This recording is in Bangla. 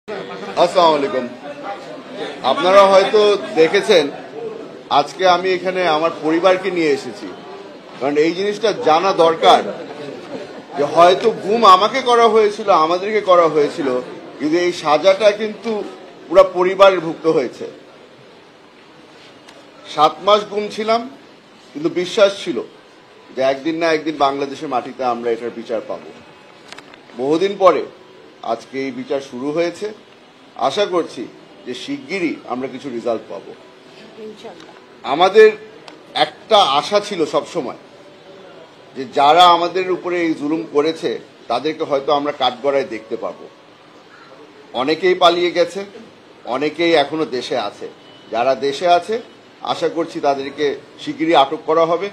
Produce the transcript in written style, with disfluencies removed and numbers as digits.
আসসালামু আলাইকুম। আপনারা হয়তো দেখেছেন আজকে আমি এখানে আমার পরিবারকে নিয়ে এসেছি, কারণ এই জিনিসটা জানা দরকার যে হয়তো গুম আমাকে করা হয়েছিল, আমাদেরকে করা হয়েছিল, কিন্তু এই সাজাটা কিন্তু পুরো পরিবারের ভুক্ত হয়েছে। 7 মাস গুম ছিলাম, কিন্তু বিশ্বাস ছিল যে একদিন না একদিন বাংলাদেশের মাটিতে আমরা এটার বিচার পাব। বহুদিন পরে আজকে এই বিচার শুরু হয়েছে। আশা করছি যে শিগগিরই আমরা কিছু রেজাল্ট পাবো। আমাদের একটা আশা ছিল সব সময় যে যারা আমাদের উপরে এই জুলুম করেছে তাদেরকে হয়তো আমরা কাঠগড়ায় দেখতে পাবো। অনেকেই পালিয়ে গেছে, অনেকেই এখনো দেশে আছে। যারা দেশে আছে আশা করছি তাদেরকে শিগগিরই আটক করা হবে।